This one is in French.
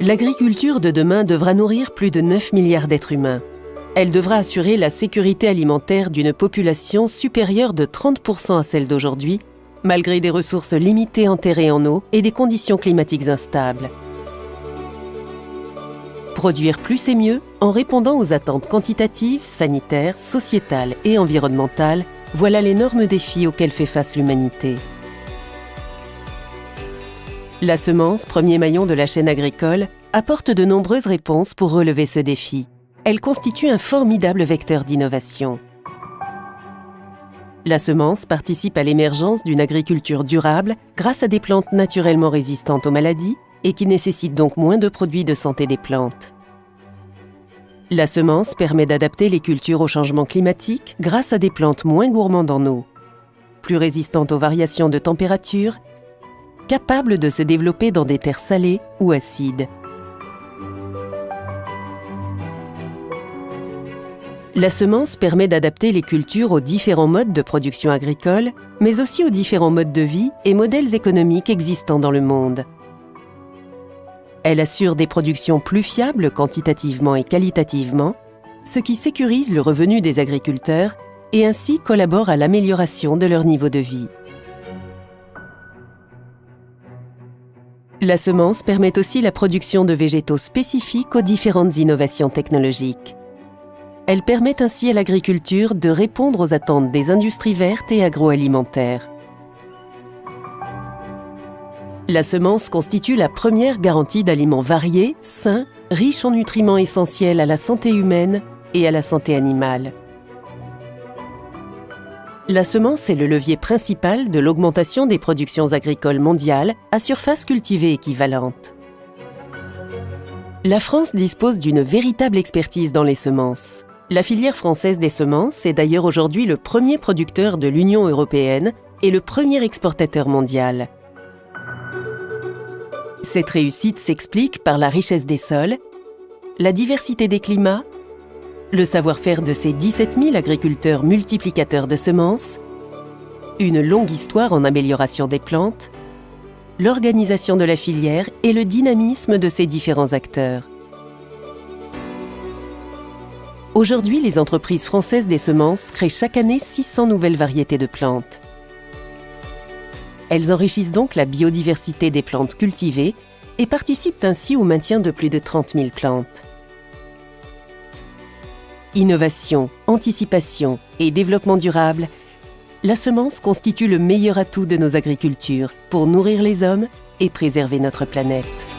L'agriculture de demain devra nourrir plus de 9 milliards d'êtres humains. Elle devra assurer la sécurité alimentaire d'une population supérieure de 30% à celle d'aujourd'hui, malgré des ressources limitées en terre et en eau et des conditions climatiques instables. Produire plus et mieux en répondant aux attentes quantitatives, sanitaires, sociétales et environnementales, voilà l'énorme défi auquel fait face l'humanité. La semence, premier maillon de la chaîne agricole, apporte de nombreuses réponses pour relever ce défi. Elle constitue un formidable vecteur d'innovation. La semence participe à l'émergence d'une agriculture durable grâce à des plantes naturellement résistantes aux maladies et qui nécessitent donc moins de produits de santé des plantes. La semence permet d'adapter les cultures au changement climatique grâce à des plantes moins gourmandes en eau, plus résistantes aux variations de température, capables de se développer dans des terres salées ou acides. La semence permet d'adapter les cultures aux différents modes de production agricole, mais aussi aux différents modes de vie et modèles économiques existants dans le monde. Elle assure des productions plus fiables quantitativement et qualitativement, ce qui sécurise le revenu des agriculteurs et ainsi collabore à l'amélioration de leur niveau de vie. La semence permet aussi la production de végétaux spécifiques aux différentes innovations technologiques. Elle permet ainsi à l'agriculture de répondre aux attentes des industries vertes et agroalimentaires. La semence constitue la première garantie d'aliments variés, sains, riches en nutriments essentiels à la santé humaine et à la santé animale. La semence est le levier principal de l'augmentation des productions agricoles mondiales à surface cultivée équivalente. La France dispose d'une véritable expertise dans les semences. La filière française des semences est d'ailleurs aujourd'hui le premier producteur de l'Union européenne et le premier exportateur mondial. Cette réussite s'explique par la richesse des sols, la diversité des climats, le savoir-faire de ses 17 000 agriculteurs multiplicateurs de semences, une longue histoire en amélioration des plantes, l'organisation de la filière et le dynamisme de ses différents acteurs. Aujourd'hui, les entreprises françaises des semences créent chaque année 600 nouvelles variétés de plantes. Elles enrichissent donc la biodiversité des plantes cultivées et participent ainsi au maintien de plus de 30 000 plantes. Innovation, anticipation et développement durable, la semence constitue le meilleur atout de nos agricultures pour nourrir les hommes et préserver notre planète.